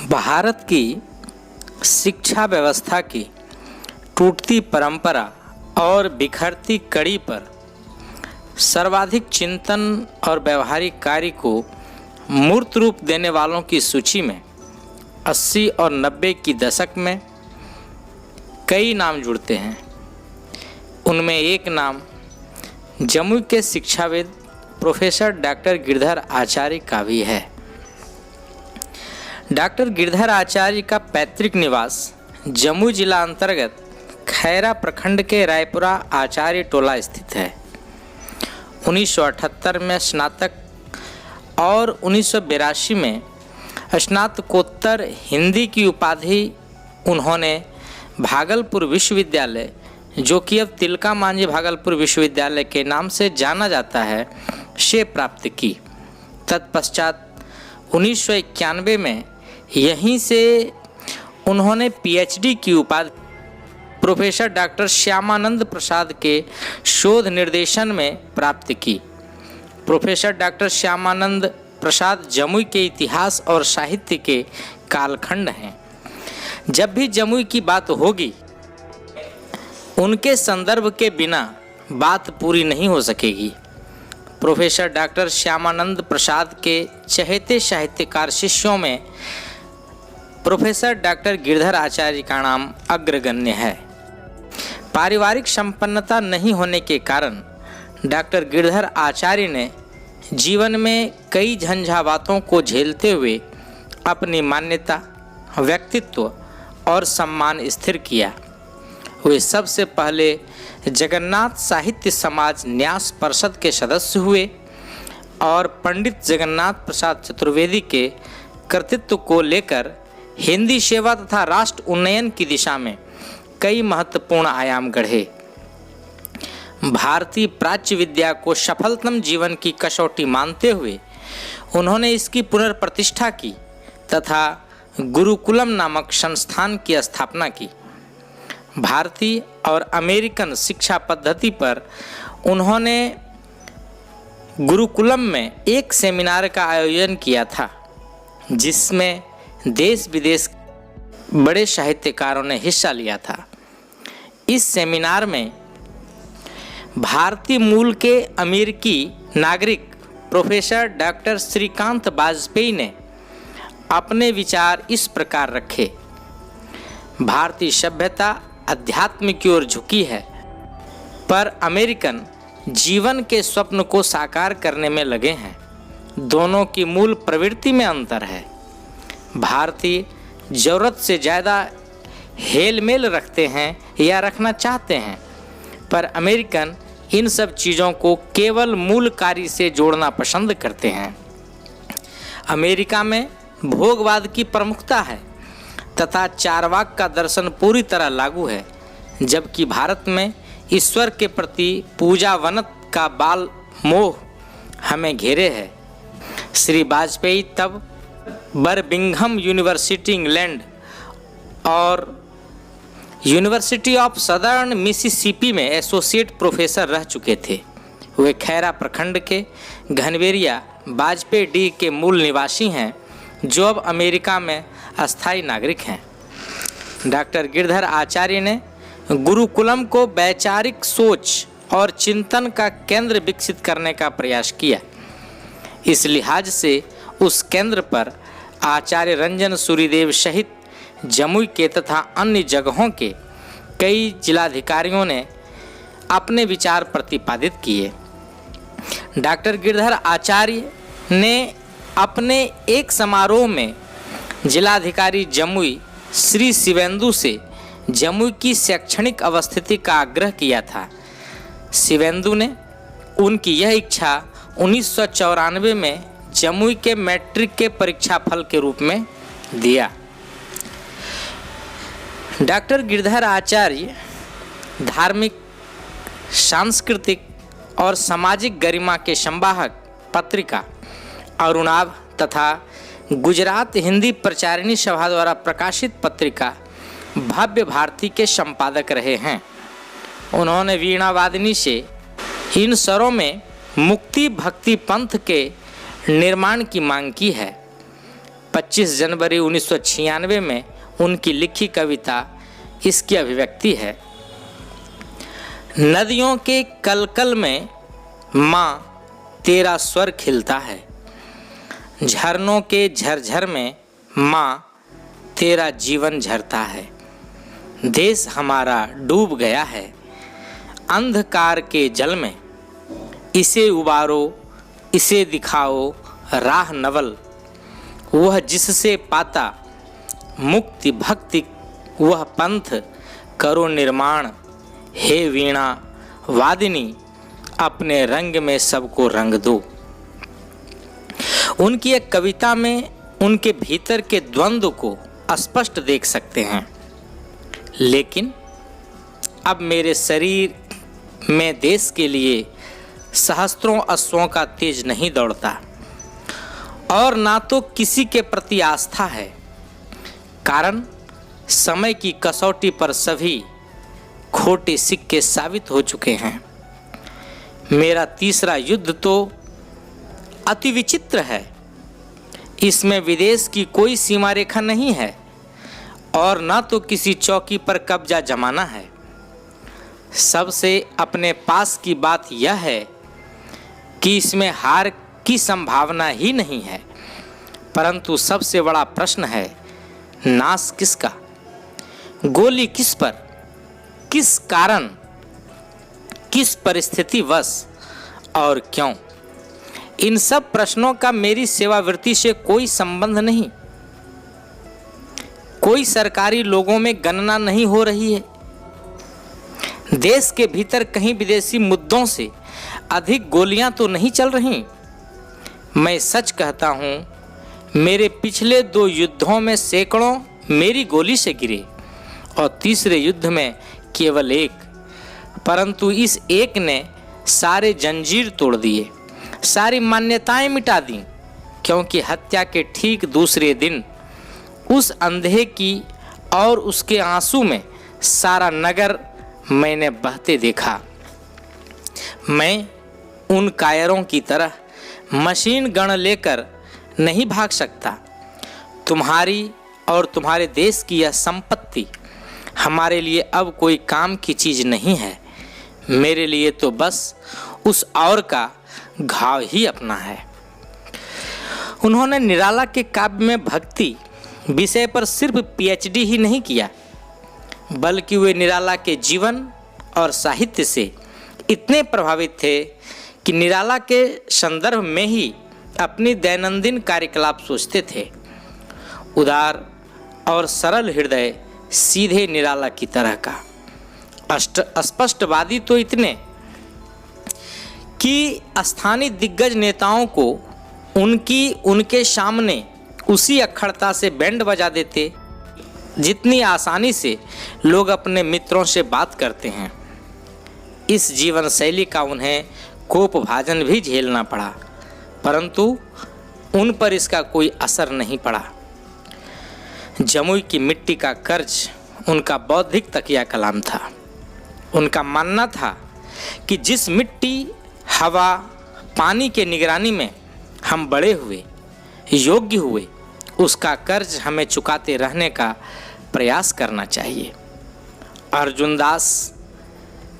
भारत की शिक्षा व्यवस्था की टूटती परंपरा और बिखरती कड़ी पर सर्वाधिक चिंतन और व्यवहारिक कार्य को मूर्त रूप देने वालों की सूची में 80 और 90 की दशक में कई नाम जुड़ते हैं। उनमें एक नाम जमुई के शिक्षाविद प्रोफेसर डॉक्टर गिरधर आचार्य का भी है। डॉक्टर गिरधर आचार्य का पैतृक निवास जमुई जिला अंतर्गत खैरा प्रखंड के रायपुरा आचार्य टोला स्थित है। 1978 में स्नातक और 1982 में स्नातकोत्तर हिंदी की उपाधि उन्होंने भागलपुर विश्वविद्यालय, जो कि अब तिलका मांझी भागलपुर विश्वविद्यालय के नाम से जाना जाता है, से प्राप्त की। तत्पश्चात 1991 में यहीं से उन्होंने पीएचडी की उपाधि प्रोफेसर डॉक्टर श्यामानंद प्रसाद के शोध निर्देशन में प्राप्त की। प्रोफेसर डॉक्टर श्यामानंद प्रसाद जमुई के इतिहास और साहित्य के कालखंड हैं। जब भी जमुई की बात होगी, उनके संदर्भ के बिना बात पूरी नहीं हो सकेगी। प्रोफेसर डॉक्टर श्यामानंद प्रसाद के चहेते साहित्यकार शिष्यों में प्रोफेसर डॉक्टर गिरधर आचार्य का नाम अग्रगण्य है। पारिवारिक संपन्नता नहीं होने के कारण डॉक्टर गिरधर आचार्य ने जीवन में कई झंझावातों को झेलते हुए अपनी मान्यता, व्यक्तित्व और सम्मान स्थिर किया। वे सबसे पहले जगन्नाथ साहित्य समाज न्यास परिषद के सदस्य हुए और पंडित जगन्नाथ प्रसाद चतुर्वेदी के कृतित्व को लेकर हिंदी सेवा तथा राष्ट्र उन्नयन की दिशा में कई महत्वपूर्ण आयाम गढ़े। भारतीय प्राच्य विद्या को सफलतम जीवन की कसौटी मानते हुए उन्होंने इसकी पुनर्प्रतिष्ठा की तथा गुरुकुलम नामक संस्थान की स्थापना की। भारतीय और अमेरिकन शिक्षा पद्धति पर उन्होंने गुरुकुलम में एक सेमिनार का आयोजन किया था, जिसमें देश विदेश बड़े साहित्यकारों ने हिस्सा लिया था। इस सेमिनार में भारतीय मूल के अमेरिकी नागरिक प्रोफेसर डॉक्टर श्रीकांत वाजपेयी ने अपने विचार इस प्रकार रखे। भारतीय सभ्यता अध्यात्म की ओर झुकी है, पर अमेरिकन जीवन के स्वप्न को साकार करने में लगे हैं। दोनों की मूल प्रवृत्ति में अंतर है। भारतीय जरूरत से ज़्यादा हेलमेल रखते हैं या रखना चाहते हैं, पर अमेरिकन इन सब चीज़ों को केवल मूल कार्य से जोड़ना पसंद करते हैं। अमेरिका में भोगवाद की प्रमुखता है तथा चारवाक का दर्शन पूरी तरह लागू है, जबकि भारत में ईश्वर के प्रति पूजावनत का बाल मोह हमें घेरे है। श्री वाजपेयी तब बर्मिंघम यूनिवर्सिटी इंग्लैंड और यूनिवर्सिटी ऑफ सदर्न मिसिसिपी में एसोसिएट प्रोफेसर रह चुके थे। वे खैरा प्रखंड के घनवेरिया वाजपेयी डी के मूल निवासी हैं, जो अब अमेरिका में अस्थायी नागरिक हैं। डॉक्टर गिरधर आचार्य ने गुरुकुलम को वैचारिक सोच और चिंतन का केंद्र विकसित करने का प्रयास किया। इस लिहाज से उस केंद्र पर आचार्य रंजन सूरिदेव सहित जमुई के तथा अन्य जगहों के कई जिलाधिकारियों ने अपने विचार प्रतिपादित किए। डॉक्टर गिरधर आचार्य ने अपने एक समारोह में जिलाधिकारी जमुई श्री शिवेंदु से जमुई की शैक्षणिक अवस्थिति का आग्रह किया था। शिवेंदु ने उनकी यह इच्छा 1994 में जमुई के मैट्रिक के परीक्षा फल के रूप में दिया। डॉक्टर गिरधर आचार्य धार्मिक, सांस्कृतिक और सामाजिक गरिमा के संवाहक पत्रिका अरुणाभ तथा गुजरात हिंदी प्रचारिणी सभा द्वारा प्रकाशित पत्रिका भव्य भारती के संपादक रहे हैं। उन्होंने वीणा वादनी से इन स्वरों में मुक्ति भक्ति पंथ के निर्माण की मांग की है। 25 जनवरी 1996 में उनकी लिखी कविता इसकी अभिव्यक्ति है। नदियों के कलकल में माँ तेरा स्वर खिलता है, झरनों के झरझर में माँ तेरा जीवन झरता है। देश हमारा डूब गया है अंधकार के जल में, इसे उबारो इसे दिखाओ राह नवल, वह जिससे पाता मुक्ति भक्ति वह पंथ करो निर्माण। हे वीणा वादिनी अपने रंग में सबको रंग दो। उनकी एक कविता में उनके भीतर के द्वंद्व को स्पष्ट देख सकते हैं। लेकिन अब मेरे शरीर में देश के लिए सहस्त्रों अश्वों का तेज नहीं दौड़ता और ना तो किसी के प्रति आस्था है, कारण समय की कसौटी पर सभी खोटे सिक्के साबित हो चुके हैं। मेरा तीसरा युद्ध तो अति विचित्र है, इसमें विदेश की कोई सीमा रेखा नहीं है और ना तो किसी चौकी पर कब्जा जमाना है। सबसे अपने पास की बात यह है कि इसमें हार की संभावना ही नहीं है, परंतु सबसे बड़ा प्रश्न है नाश किसका, गोली किस पर, किस कारण, किस परिस्थिति वश और क्यों। इन सब प्रश्नों का मेरी सेवावृत्ति से कोई संबंध नहीं। कोई सरकारी लोगों में गणना नहीं हो रही है। देश के भीतर कहीं विदेशी मुद्दों से अधिक गोलियां तो नहीं चल रही। मैं सच कहता हूं, मेरे पिछले 2 युद्धों में सैकड़ों मेरी गोली से गिरे और तीसरे युद्ध में केवल 1, परंतु इस एक ने सारे जंजीर तोड़ दिए, सारी मान्यताएं मिटा दी, क्योंकि हत्या के ठीक दूसरे दिन उस अंधे की और उसके आंसू में सारा नगर मैंने बहते देखा। मैं उन कायरों की तरह मशीन गन लेकर नहीं भाग सकता। तुम्हारी और तुम्हारे देश की यह संपत्ति हमारे लिए अब कोई काम की चीज़ नहीं है। मेरे लिए तो बस उस और का घाव ही अपना है। उन्होंने निराला के काव्य में भक्ति विषय पर सिर्फ पीएचडी ही नहीं किया, बल्कि वे निराला के जीवन और साहित्य से इतने प्रभावित थे कि निराला के संदर्भ में ही अपनी दैनंदिन कार्यकलाप सोचते थे। उदार और सरल हृदय, सीधे निराला की तरह का। स्पष्टवादी तो इतने कि स्थानीय दिग्गज नेताओं को उनके सामने उसी अक्खड़ता से बैंड बजा देते जितनी आसानी से लोग अपने मित्रों से बात करते हैं। इस जीवन शैली का उन्हें कोपभाजन भी झेलना पड़ा, परंतु उन पर इसका कोई असर नहीं पड़ा। जमुई की मिट्टी का कर्ज उनका बौद्धिक तकिया कलाम था। उनका मानना था कि जिस मिट्टी, हवा, पानी के निगरानी में हम बड़े हुए, योग्य हुए, उसका कर्ज हमें चुकाते रहने का प्रयास करना चाहिए। अर्जुन दास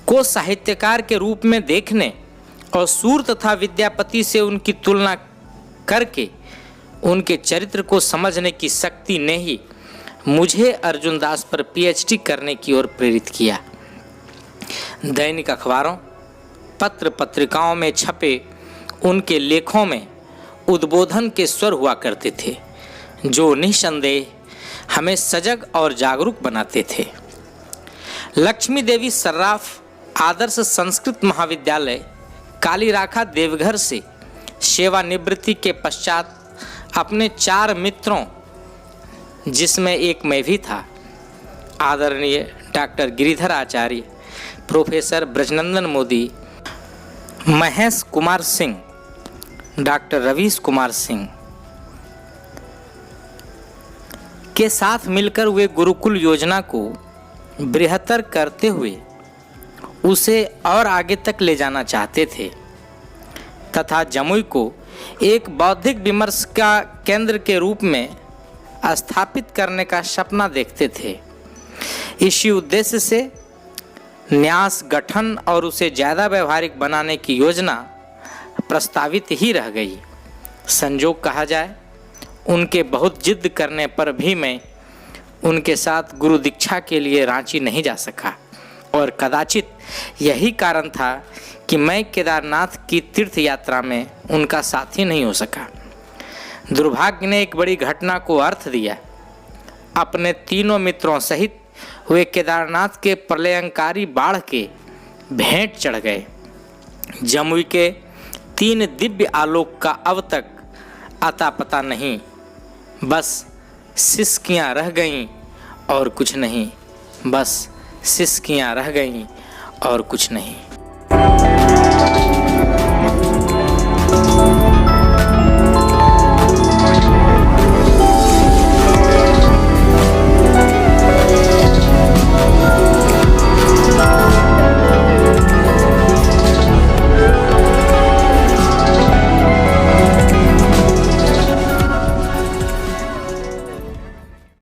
को साहित्यकार के रूप में देखने और सूर तथा विद्यापति से उनकी तुलना करके उनके चरित्र को समझने की शक्ति ने ही मुझे अर्जुन दास पर पीएचडी करने की ओर प्रेरित किया। दैनिक अखबारों, पत्र पत्रिकाओं में छपे उनके लेखों में उद्बोधन के स्वर हुआ करते थे, जो निस्संदेह हमें सजग और जागरूक बनाते थे। लक्ष्मी देवी सर्राफ आदर्श संस्कृत महाविद्यालय कालीराखा देवघर से सेवानिवृत्ति के पश्चात अपने 4 मित्रों, जिसमें एक मैं भी था, आदरणीय डॉक्टर गिरिधर आचार्य, प्रोफेसर ब्रजनंदन मोदी, महेश कुमार सिंह, डॉक्टर रवीश कुमार सिंह के साथ मिलकर वे गुरुकुल योजना को बृहत्तर करते हुए उसे और आगे तक ले जाना चाहते थे तथा जमुई को एक बौद्धिक विमर्श का केंद्र के रूप में स्थापित करने का सपना देखते थे। इसी उद्देश्य से न्यास गठन और उसे ज़्यादा व्यवहारिक बनाने की योजना प्रस्तावित ही रह गई। संजोग कहा जाए, उनके बहुत जिद करने पर भी मैं उनके साथ गुरु दीक्षा के लिए रांची नहीं जा सका और कदाचित यही कारण था कि मैं केदारनाथ की तीर्थ यात्रा में उनका साथी नहीं हो सका। दुर्भाग्य ने एक बड़ी घटना को अर्थ दिया। अपने तीनों मित्रों सहित वे केदारनाथ के प्रलयंकारी बाढ़ के भेंट चढ़ गए। जमुई के 3 दिव्य आलोक का अब तक अता पता नहीं, बस सिसकियाँ रह गईं और कुछ नहीं, बस सिसकियाँ रह गईं और कुछ नहीं।